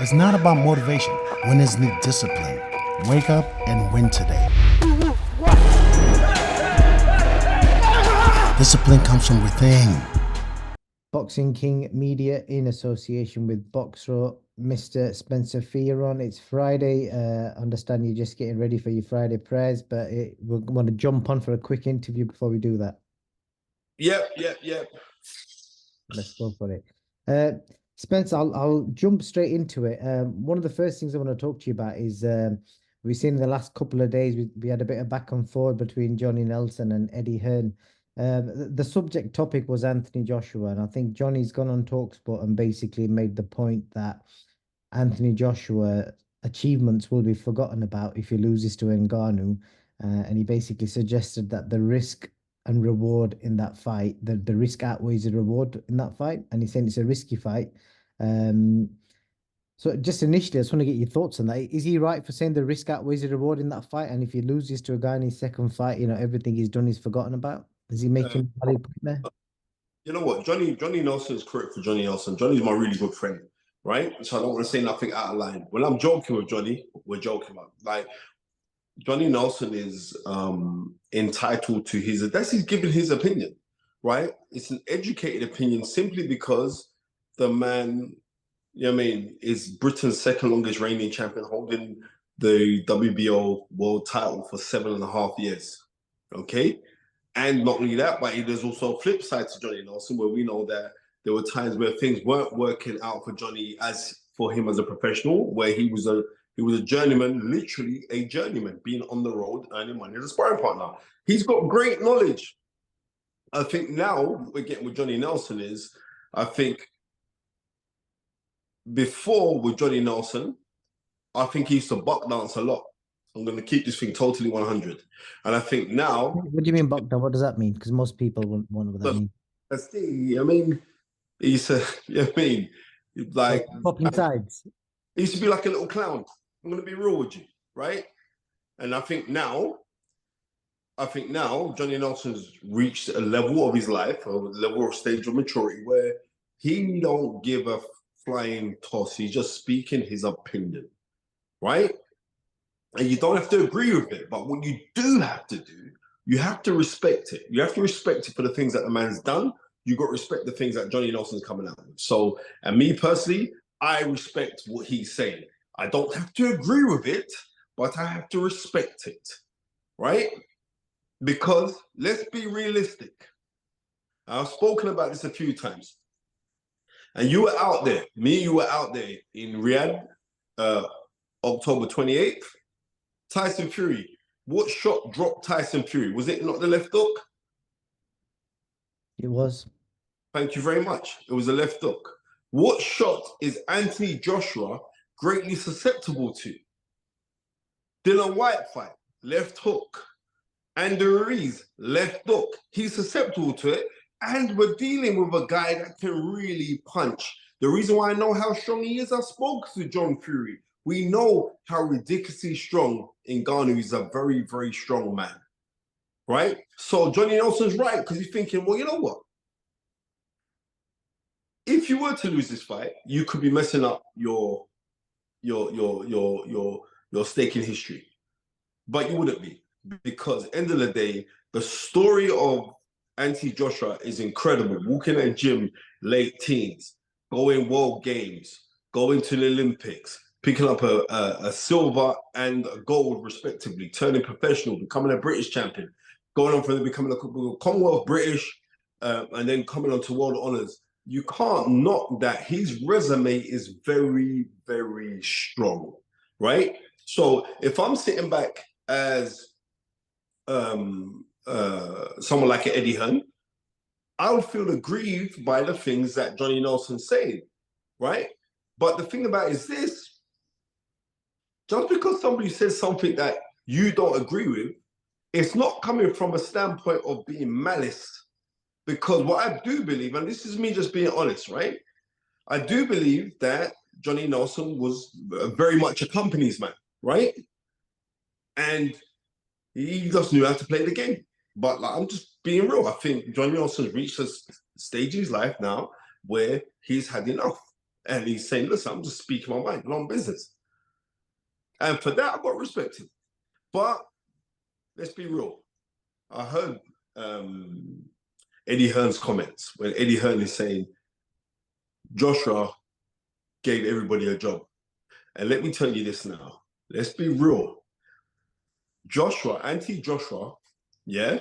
It's not about motivation. Winners need discipline. Wake up and win today. Discipline comes from within. Boxing King Media in association with Boxraw, Mr. Spencer Fearon. It's Friday. Understand you're just getting ready for your Friday prayers, but we want to jump on for a quick interview before we do that. Yep. Let's go for it. Spencer, I'll jump straight into it. One of the first things I want to talk to you about is we've seen in the last couple of days we had a bit of back and forth between Johnny Nelson and Eddie Hearn. The subject topic was Anthony Joshua, and I think Johnny's gone on TalkSport and basically made the point that Anthony Joshua achievements will be forgotten about if he loses to Ngannou, and he basically suggested that the risk and reward in that fight, the risk outweighs the reward in that fight, and he's saying it's a risky fight. So just initially, I just want to get your thoughts on that. Is he right for saying the risk outweighs the reward in that fight, and if he loses to a guy in his second fight, everything he's done is forgotten about? Is he making a valid point there? You know what? Johnny Nelson is correct for Johnny Nelson. Johnny's my really good friend, right? So I don't want to say nothing out of line. When I'm joking with Johnny, we're joking about. Like, Johnny Nelson is entitled to he's giving his opinion, right? It's an educated opinion simply because the man, is Britain's second longest reigning champion, holding the WBO world title for 7.5 years, okay? And not only that, but there's also a flip side to Johnny Nelson, where we know that there were times where things weren't working out for Johnny as a professional, where he was a journeyman, literally a journeyman, being on the road, earning money as a sparring partner. He's got great knowledge. I think now what we're getting with Johnny Nelson is, I think before with Johnny Nelson, I think he used to buck dance a lot. I'm going to keep this thing totally 100. And I think now... What do you mean buck dance? What does that mean? Because most people wouldn't know what that means. That's he used to, like... Popping sides. He used to be like a little clown. I'm going to be real with you, right? And I think now Johnny Nelson's reached a level of his life, a level of stage of maturity where he don't give a flying toss. He's just speaking his opinion, right? And you don't have to agree with it, but what you do have to do, you have to respect it. You have to respect it for the things that the man's done. You got to respect the things that Johnny Nelson's coming out with. So, and me personally, I respect what he's saying. I don't have to agree with it, but I have to respect it, right? Because let's be realistic. I've spoken about this a few times. And you were out there, you were out there in Riyadh, October 28th. Tyson Fury. What shot dropped Tyson Fury? Was it not the left hook? It was. Thank you very much. It was a left hook. What shot is Anthony Joshua greatly susceptible to? Dylan White fight, left hook. Andrew Ruiz, left hook. He's susceptible to it. And we're dealing with a guy that can really punch. The reason why I know how strong he is, I spoke to John Fury. We know how ridiculously strong Ngannou is. A very, very strong man, right? So Johnny Nelson's right, because he's thinking, well, you know what? If you were to lose this fight, you could be messing up your stake in history. But you wouldn't be, because end of the day, the story of Anthony Joshua is incredible. Walking at a gym, late teens, going world games, going to the Olympics, picking up a silver and a gold, respectively, turning professional, becoming a British champion, going on from becoming a Commonwealth British, and then coming on to world honours. You can't knock that. His resume is very, very strong, right? So if I'm sitting back as someone like Eddie Hearn, I would feel aggrieved by the things that Johnny Nelson's saying, right? But the thing about it is this, just because somebody says something that you don't agree with, it's not coming from a standpoint of being malice. Because what I do believe, and this is me just being honest, right? I do believe that Johnny Nelson was very much a company's man, right? And he just knew how to play the game. But like, I'm just being real. I think Johnny Nelson's reached a stage in his life now where he's had enough. And he's saying, listen, I'm just speaking my mind, long business. And for that, I've got to respect him. But let's be real. I heard Eddie Hearn's comments when Eddie Hearn is saying Joshua gave everybody a job. And let me tell you this now. Let's be real. Joshua, anti-Joshua, yeah,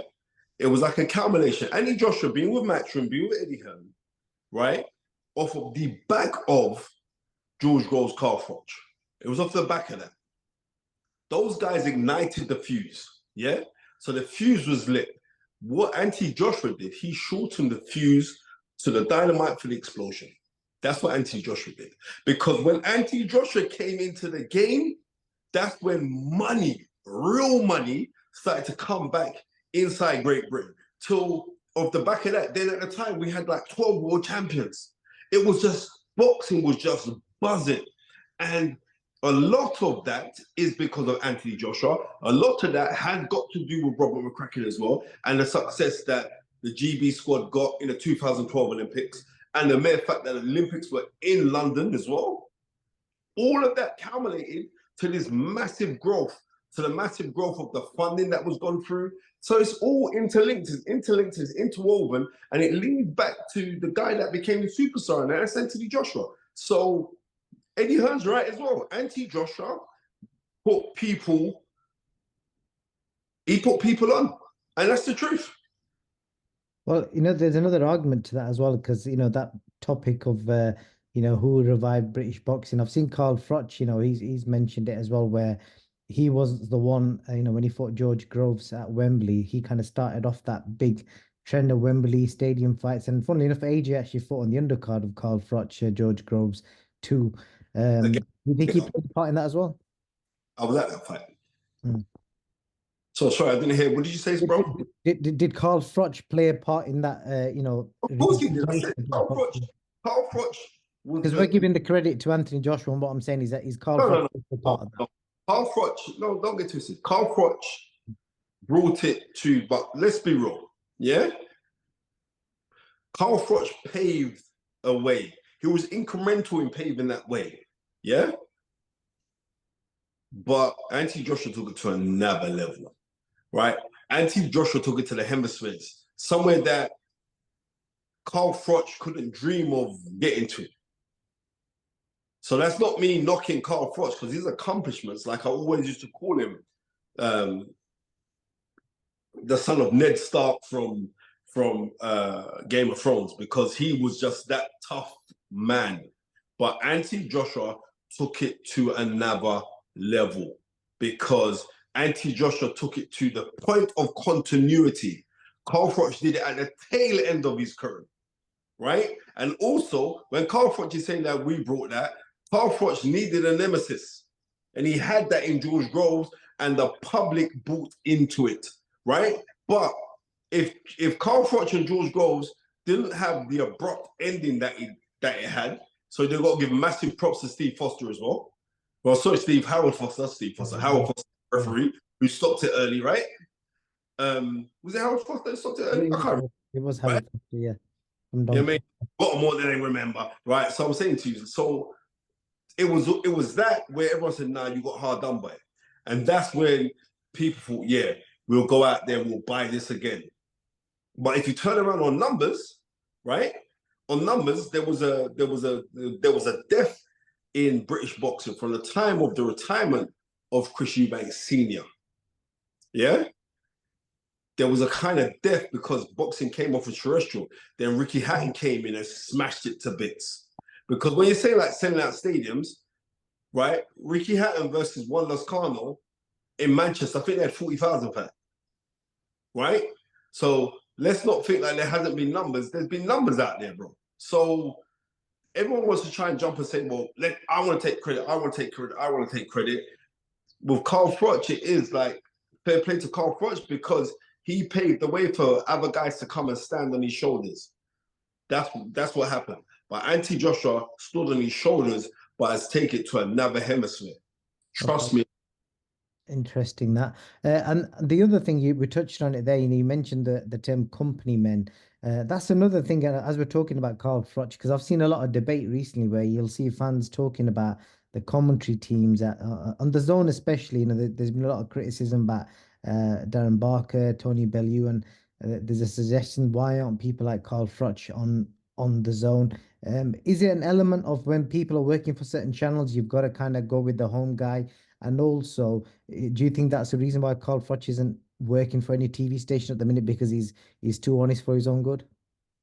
it was like a culmination. Anti-Joshua being with Matchroom, being with Eddie Hearn, right, off of the back of George Groves' car FROCH. It was off the back of that. Those guys ignited the fuse, yeah? So the fuse was lit. What anti-Joshua did, he shortened the fuse to the dynamite for the explosion. That's what anti-Joshua did. Because when anti-Joshua came into the game, that's when money, real money, started to come back inside Great Britain. Till off the back of that, then at the time, we had like 12 world champions. It was just, boxing was just buzzing. And a lot of that is because of Anthony Joshua. A lot of that had got to do with Robert McCracken as well, and the success that the GB squad got in the 2012 Olympics, and the mere fact that the Olympics were in London as well. All of that culminated to this massive growth, to the massive growth of the funding that was gone through. So it's all interlinked, it's interwoven, and it leads back to the guy that became the superstar, and that's Anthony Joshua. So Eddie Hearn's right as well. Anti-Joshua put people on, and that's the truth. Well, there's another argument to that as well, because, that topic of, who revived British boxing. I've seen Carl Froch, he's mentioned it as well, where he was the one, when he fought George Groves at Wembley, he kind of started off that big trend of Wembley Stadium fights. And funnily enough, AJ actually fought on the undercard of Carl Froch, George Groves too. Do you think he played a part in that as well? I was at that fight. So sorry, I didn't hear. What did you say, bro? Did Carl Froch play a part in that? Of course he did. I said Carl Froch. Because we're giving the credit to Anthony Joshua, and what I'm saying is that he's Carl Froch a part of that. Carl Froch, no, don't get twisted. Carl Froch brought it to, but let's be real, yeah? Carl Froch paved a way. He was incremental in paving that way, yeah? But anti-Joshua took it to another level, right? Anti-Joshua took it to the hemispheres, somewhere that Carl Froch couldn't dream of getting to. So that's not me knocking Carl Froch, because his accomplishments, like I always used to call him, the son of Ned Stark from Game of Thrones, because he was just that tough man. But anti-Joshua took it to another level, because anti-Joshua took it to the point of continuity. Carl Froch did it at the tail end of his career, right? And also, when Carl Froch is saying that we brought that, Carl Froch needed a nemesis, and he had that in George Groves, and the public bought into it, right? But if Carl Froch and George Groves didn't have the abrupt ending that it had, so they've got to give massive props to Steve Foster as well. Well, sorry, Harold Foster, Harold Foster, referee, who stopped it early, right? Was it Harold Foster that stopped it early? I can't remember. It was Harold Foster, yeah. I mean, got more than they remember, right? So I'm saying to you, so it was that where everyone said, nah, you got hard done by it. And that's when people thought, yeah, we'll go out there and we'll buy this again. But if you turn around on numbers, right? On numbers, there was a death in British boxing from the time of the retirement of Chris Eubanks Sr. Yeah? There was a kind of death because boxing came off of terrestrial. Then Ricky Hatton came in and smashed it to bits. Because when you say like selling out stadiums, right? Ricky Hatton versus One Lascano in Manchester, I think they had 40,000 fans, right? So let's not think like there hasn't been numbers. There's been numbers out there, bro. So everyone wants to try and jump and say, well, I want to take credit. I want to take credit. I want to take credit. With Carl Froch, it is like fair play to Carl Froch, because he paved the way for other guys to come and stand on his shoulders. That's what happened. But Anti-Joshua stood on his shoulders, but has taken it to another hemisphere. Trust me. Interesting that. And the other thing we touched on it there, you mentioned the term company men. That's another thing, as we're talking about Carl Froch, because I've seen a lot of debate recently where you'll see fans talking about the commentary teams on the zone, especially. There's been a lot of criticism about Darren Barker, Tony Bellew, and there's a suggestion why aren't people like Carl Froch on the zone? Is it an element of when people are working for certain channels, you've got to kind of go with the home guy? And also, do you think that's the reason why Carl Froch isn't working for any TV station at the minute because he's too honest for his own good?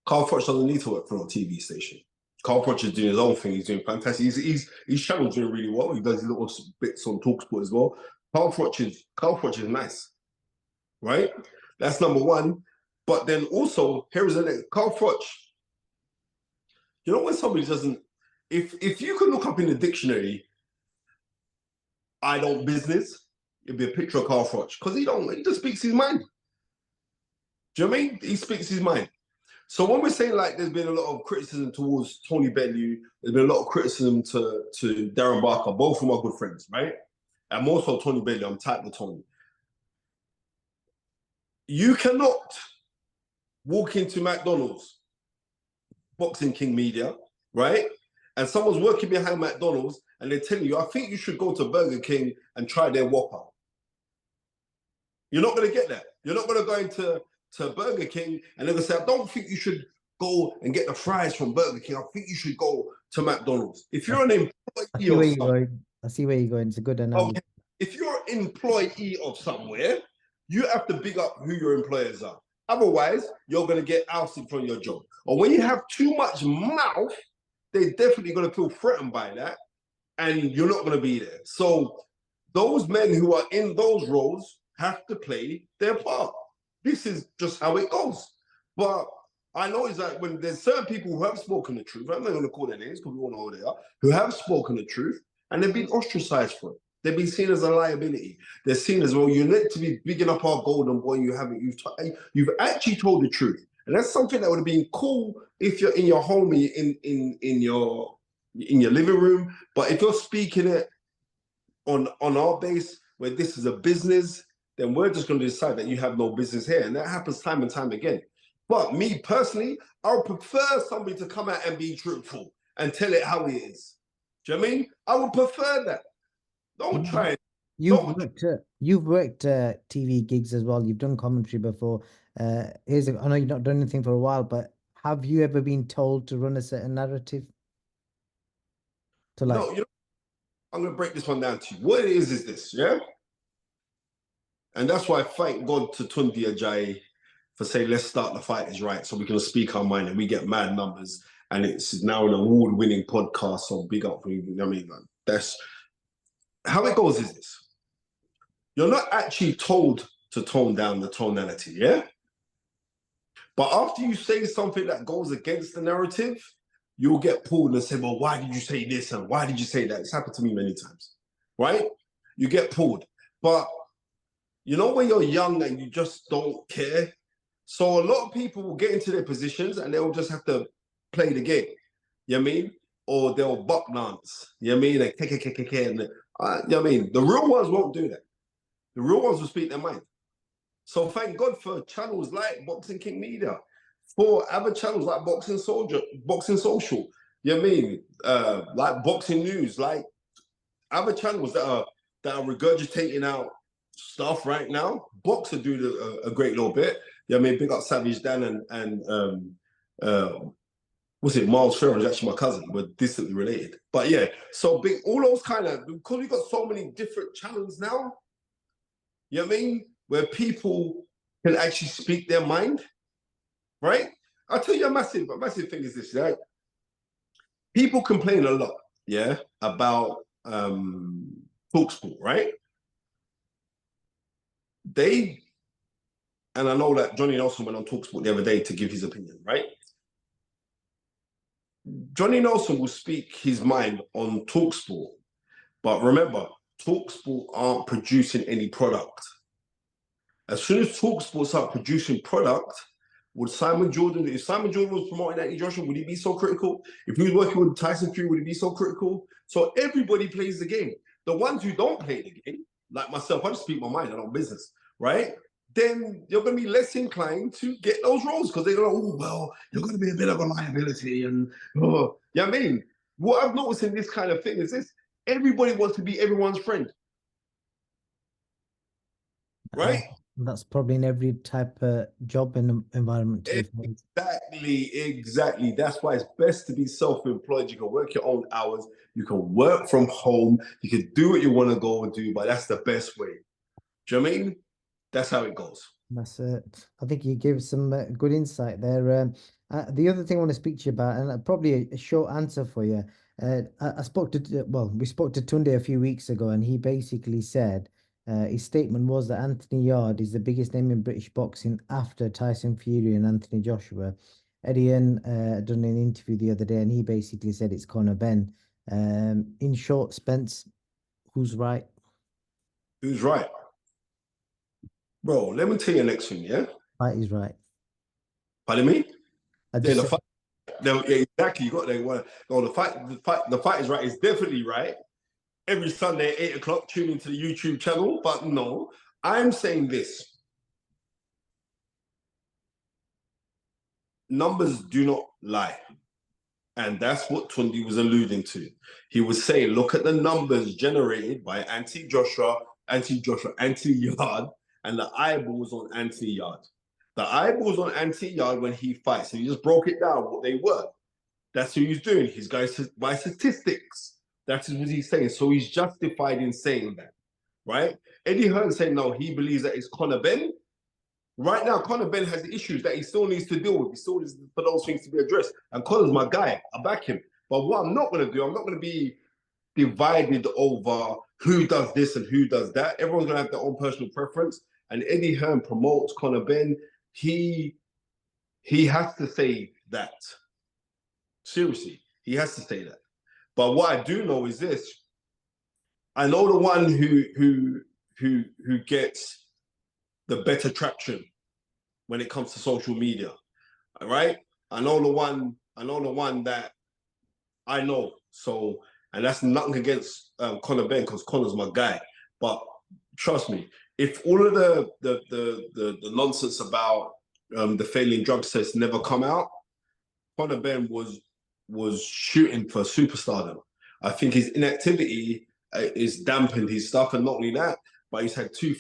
Carl Froch doesn't need to work for a TV station. Carl Froch is doing his own thing. He's doing fantastic. His channel's doing really well. He does his little bits on TalkSport as well. Carl Froch is nice, right? That's number one. But then also, here is the next. Carl Froch, you know when somebody doesn't, if you could look up in the dictionary, I don't business, it'd be a picture of Carl Froch, because he just speaks his mind. Do you know what I mean? He speaks his mind. So when we're saying like there's been a lot of criticism towards Tony Bellew, there's been a lot of criticism to Darren Barker, both of them are good friends, right? And more so Tony Bellew, I'm tight with Tony. You cannot walk into McDonald's, Boxing King Media, right? And someone's working behind McDonald's and they're telling you, I think you should go to Burger King and try their Whopper. You're not going to get that. You're not going to go into Burger King and they're going to say, I don't think you should go and get the fries from Burger King. I think you should go to McDonald's. If you're an employee I see where you're going. It's a good analogy. Okay. If you're an employee of somewhere, you have to big up who your employers are. Otherwise, you're going to get ousted from your job. Or when you have too much mouth, they're definitely going to feel threatened by that, and you're not going to be there. So those men who are in those roles have to play their part. This is just how it goes. But I know is that when there's certain people who have spoken the truth, I'm not going to call their names because we all know who they are, who have spoken the truth, and they've been ostracized for it. They've been seen as a liability. They're seen as, well, you're meant to be bigging up our golden boy, you haven't. You've actually told the truth. And that's something that would have been cool if you're in your home, in your living room. But if you're speaking it on our base, where this is a business, then we're just going to decide that you have no business here. And that happens time and time again. But me personally, I would prefer somebody to come out and be truthful and tell it how it is. Do you know what I mean? I would prefer that. Don't try it. You've worked TV gigs as well. You've done commentary before. I know you've not done anything for a while, but have you ever been told to run a certain narrative? No, I'm going to break this one down to you. What it is this, yeah? And that's why I thank God to Tunde Ajayi for saying, let's start the fight is right, so we can speak our mind and we get mad numbers. And it's now an award-winning podcast, so big up for you. You know what I mean, man? That's how it goes is this. You're not actually told to tone down the tonality, yeah? But after you say something that goes against the narrative, you'll get pulled and say, well, why did you say this? And why did you say that? It's happened to me many times, right? You get pulled. But you know when you're young and you just don't care? So a lot of people will get into their positions and they'll just have to play the game, you know what I mean? Or they'll buck dance, you know what I mean? Like, and you know what I mean? The real ones won't do that. The real ones will speak their mind. So thank God for channels like Boxing King Media, for other channels like Boxing Social, you know what I mean? Like Boxing News, like other channels that are regurgitating out stuff right now. Boxer do a great little bit. Yeah, I mean, big up Savage Dan and what's it? Miles Fearon is actually my cousin. We're distantly related. But yeah, so big, all those kind of, because we've got so many different channels now, you know what I mean? Where people can actually speak their mind, right? I'll tell you a massive thing is this, right? People complain a lot, yeah, about TalkSport, right? And I know that Johnny Nelson went on TalkSport the other day to give his opinion, right? Johnny Nelson will speak his mind on TalkSport, but remember, TalkSport aren't producing any product. As soon as TalkSport start producing product, would Simon Jordan, if Simon Jordan was promoting Anthony Joshua, would he be so critical? If he was working with Tyson Fury, would he be so critical? So everybody plays the game. The ones who don't play the game, like myself, I just speak my mind, I don't business, right? then you're going to be less inclined to get those roles because they're going to, oh, well, you're going to be a bit of a liability. And, oh, yeah, I mean, what I've noticed in this kind of thing is this, everybody wants to be everyone's friend. Right? That's probably in every type of job and environment. Exactly. That's why it's best to be self-employed. You can work your own hours. You can work from home. You can do what you want to go and do, but that's the best way. Do you know what I mean? That's how it goes. That's it. I think you gave some good insight there. The other thing I want to speak to you about, and probably a short answer for you. I spoke to, well, we spoke to Tunde a few weeks ago, and he basically said his statement was that Anthony Yarde is the biggest name in British boxing after Tyson Fury and Anthony Joshua. Eddie Hearn done an interview the other day, and he basically said it's Conor Benn. In short, Spence, who's right? Who's right? Bro, let me tell you the next thing, yeah? Fight is right. Pardon me? I Yeah, just yeah, exactly. You got that one. No, the fight is right. It's definitely right. Every Sunday at 8 o'clock, tune into the YouTube channel. But no, I'm saying this. Numbers do not lie. And that's what Tundi was alluding to. He was saying, look at the numbers generated by Anthony Yarde, and the eyeballs on Anthony Yarde. The eyeballs on Anthony Yarde when he fights. And he just broke it down what they were. That's what he's doing. He's going by statistics. That is what he's saying. So he's justified in saying that, right? Eddie Hearn saying, no, he believes that it's Conor Benn. Right now, Conor Benn has issues that he still needs to deal with. He still needs for those things to be addressed. And Conor's my guy. I back him. But what I'm not going to do, I'm not going to be divided over who does this and who does that. Everyone's going to have their own personal preference. And Eddie Hearn promotes Conor Benn. He has to say that. Seriously, he has to say that. But what I do know is this: I know the one who gets the better traction when it comes to social media. All right, I know the one that I know. So, and that's nothing against Conor Benn because Conor's my guy. But trust me, if all of the nonsense about the failing drug test never come out, Conor Benn was shooting for superstardom. I think his inactivity is dampened his stuff, and not only that, but he's had two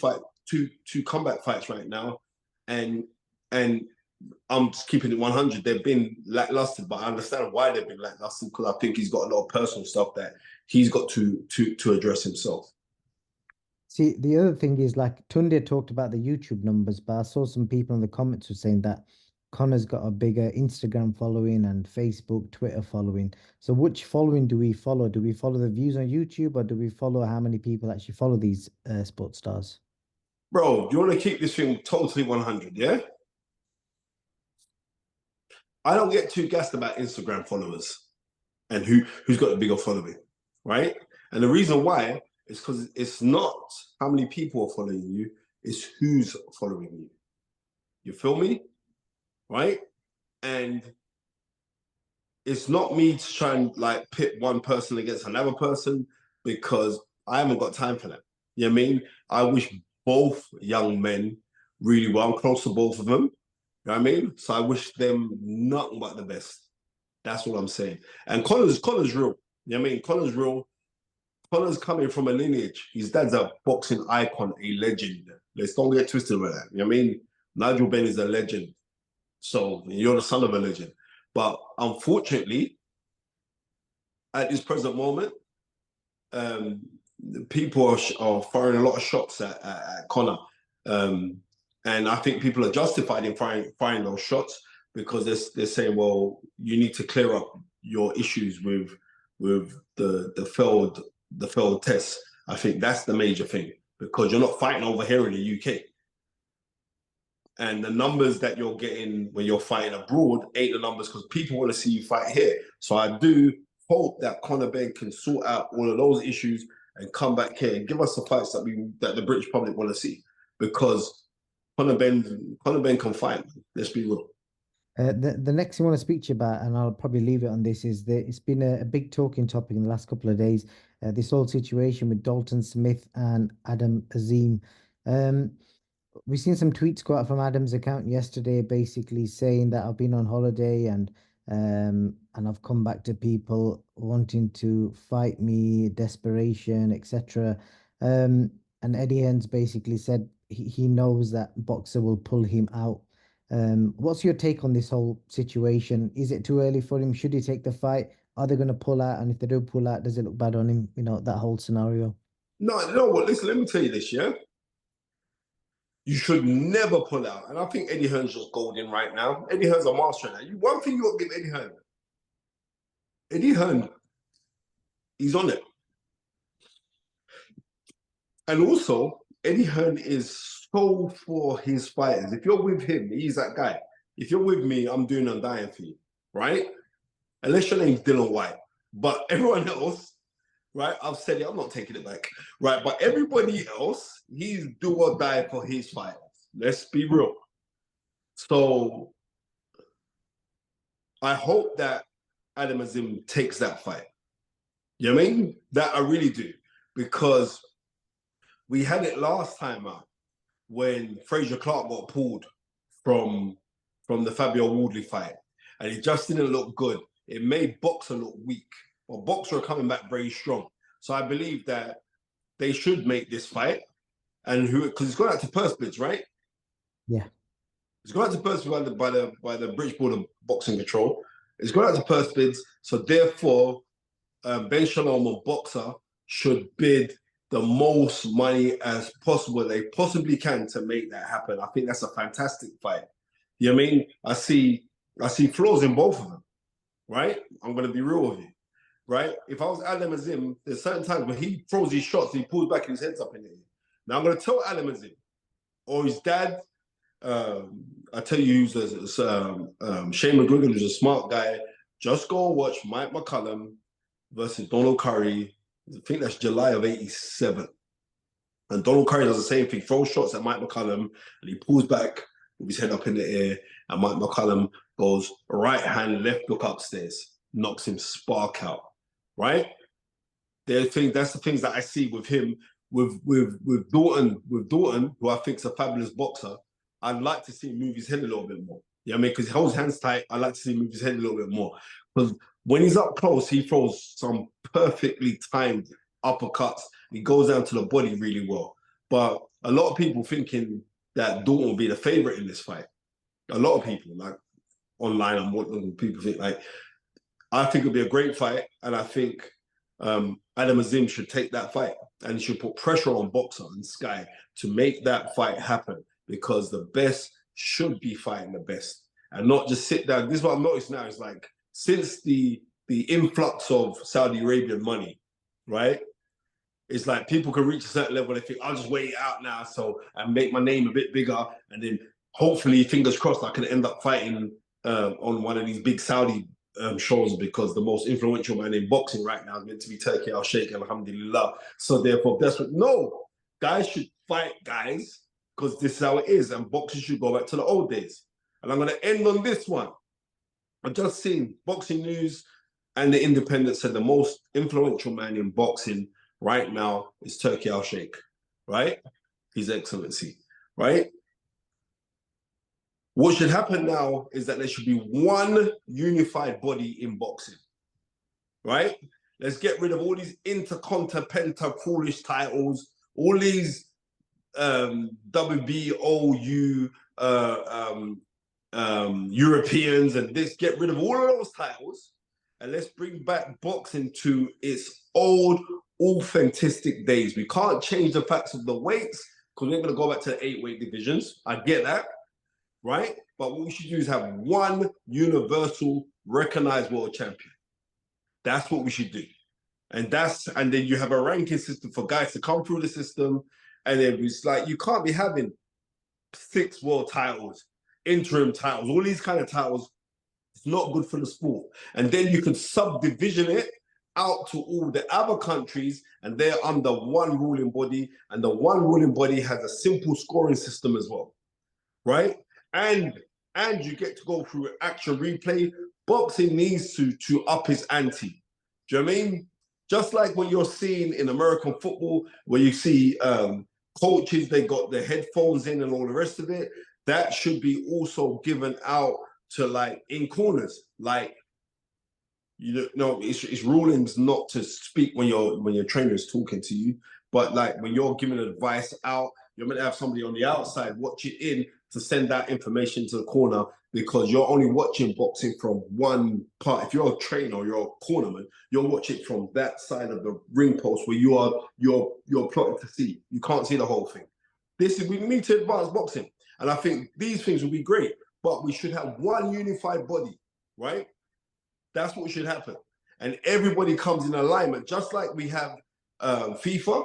combat fights right now, and I'm just keeping it 100. They've been lackluster, but I understand why they've been lackluster because I think he's got a lot of personal stuff that he's got to address himself. see. The other thing is like Tunde talked about the YouTube numbers, but I saw some people in the comments were saying that Conor's got a bigger Instagram following and Facebook, Twitter following. So which following do we follow? Do we follow the views on YouTube or do we follow how many people actually follow these sports stars? Bro, do you want to keep this thing totally 100, yeah? I don't get too gassed about Instagram followers and who's got a bigger following, right? And the reason why is because it's not how many people are following you, it's who's following you. You feel me? Right? And it's not me to try and like pit one person against another person because I haven't got time for that. You know what I mean? I wish both young men really well. I'm close to both of them. You know what I mean? So I wish them nothing but the best. That's what I'm saying. And Conor's real. You know what I mean? Conor's real. Conor's coming from a lineage. His dad's a boxing icon, a legend. Let's don't get twisted with that. You know what I mean? Nigel Benn is a legend. So you're the son of a legend. But unfortunately, at this present moment, people are firing a lot of shots at Conor. And I think people are justified in firing those shots because they're saying, well, you need to clear up your issues with the failed tests. I think that's the major thing because you're not fighting over here in the UK. And the numbers that you're getting when you're fighting abroad ain't the numbers because people want to see you fight here. So I do hope that Conor Benn can sort out all of those issues and come back here and give us the fights that the British public want to see. Because Conor Benn can fight. Let's be real. The next thing I want to speak to you about, and I'll probably leave it on this, is that it's been a big talking topic in the last couple of days. This whole situation with Dalton Smith and AZIM. we've seen some tweets go out from Adam's account yesterday, basically saying that I've been on holiday and I've come back to people wanting to fight me, desperation, etc. And Eddie Hearn's basically said he knows that Boxer will pull him out. What's your take on this whole situation? Is it too early for him? Should he take the fight? Are they going to pull out? And if they do pull out, does it look bad on him? You know, that whole scenario. No, you know what? Listen, let me tell you this, yeah? You should never pull out. And I think Eddie Hearn's just golden right now. Eddie Hearn's a master now. One thing you got to give Eddie Hearn. Eddie Hearn, he's on it. And also, Eddie Hearn is so for his fighters. If you're with him, he's that guy. If you're with me, I'm doing and dying for you, right? Unless your name's Dylan White. But everyone else, right? I've said it, I'm not taking it back. Right, but everybody else, he's do or die for his fighters. Let's be real. So I hope that Adam AZIM takes that fight. You know what I mean? That I really do. Because we had it last time out when Fraser Clark got pulled from the Fabio Wardley fight. And it just didn't look good. It made Boxer look weak. But Boxer are coming back very strong. So I believe that they should make this fight. And because it's gone out to purse bids, right? Yeah. It's gone out to purse bids by the British Board of Boxing Control. It's gone out to purse bids. So therefore, Ben Shalom and Boxer should bid the most money as possible they possibly can to make that happen. I think that's a fantastic fight. You know what I mean? I see flaws in both of them, right? I'm going to be real with you, right? If I was Adam AZIM, there's certain times when he throws his shots and he pulls back and his head's up in the air. Now I'm going to tell Adam AZIM or his dad, I tell you, who's Shane McGuigan, who's a smart guy, just go and watch Mike McCallum versus Donald Curry. I think that's July of '87. And Donald Curry does the same thing, throws shots at Mike McCallum, and he pulls back with his head up in the air, and Mike McCallum goes right hand, left hook upstairs, knocks him spark out, right? That's the things that I see with him, with Dalton, who I think is a fabulous boxer. I'd like to see him move his head a little bit more. You know what I mean? Because he holds hands tight. I'd like to see him move his head a little bit more. Because when he's up close, he throws some perfectly timed uppercuts. He goes down to the body really well. But a lot of people thinking that Dalton will be the favorite in this fight. A lot of people, like online, I'm watching people think like, I think it'll be a great fight. And I think Adam AZIM should take that fight and should put pressure on Boxer and Sky to make that fight happen, because the best should be fighting the best and not just sit down. This is what I've noticed now. Is like, since the influx of Saudi Arabian money, right? It's like people can reach a certain level. They think, I'll just wait it out now and make my name a bit bigger. And then hopefully, fingers crossed, I can end up fighting on one of these big Saudi shows, because the most influential man in boxing right now is meant to be Turkey Al-Sheikh, alhamdulillah. So therefore, that's what, no, guys should fight guys, because this is how it is. And boxing should go back to the old days. And I'm going to end on this one. I've just seen Boxing News and The Independent said the most influential man in boxing right now is Turkey Al-Sheikh, right? His Excellency, right? What should happen now is that there should be one unified body in boxing, right? Let's get rid of all these intercontinental, penta, foolish titles, all these WBOU, Europeans and this, get rid of all of those titles, and let's bring back boxing to its old authentic days. We can't change the facts of the weights because we're going to go back to the 8-weight divisions. I get that, right? But what we should do is have one universal recognized world champion. That's what we should do. And then you have a ranking system for guys to come through the system. And then it's like, you can't be having 6 world titles, interim titles, all these kind of titles. It's not good for the sport. And then you can subdivision it out to all the other countries, and they're under one ruling body, and the one ruling body has a simple scoring system as well, right? And you get to go through action replay. Boxing needs to up its ante. Do you know what I mean? Just like what you're seeing in American football, where you see coaches, they got the headphones in and all the rest of it. That should be also given out to like in corners. Like, you know, it's rulings not to speak when your trainer is talking to you, but like when you're giving advice out, you're meant to have somebody on the outside watch it in to send that information to the corner, because you're only watching boxing from one part. If you're a trainer or you're a cornerman, you'll watch it from that side of the ring post where you're plotting to see. You can't see the whole thing. We need to advance boxing. And I think these things will be great, but we should have one unified body, right? That's what should happen. And everybody comes in alignment, just like we have FIFA.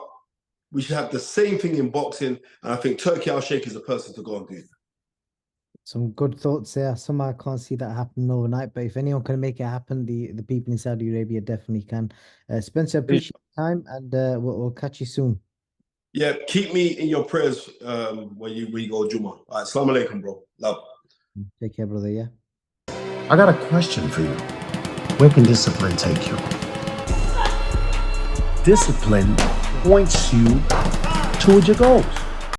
We should have the same thing in boxing. And I think Turkey Al-Sheikh is the person to go and do that. Some good thoughts there. Somehow I can't see that happening overnight, but if anyone can make it happen, the people in Saudi Arabia definitely can. Spencer, appreciate your time, and we'll catch you soon. Yeah, keep me in your prayers when you go Juma. All right, assalamu alaikum, bro. Love. Take care, brother. Yeah. I got a question for you. Where can discipline take you? Discipline points you towards your goals.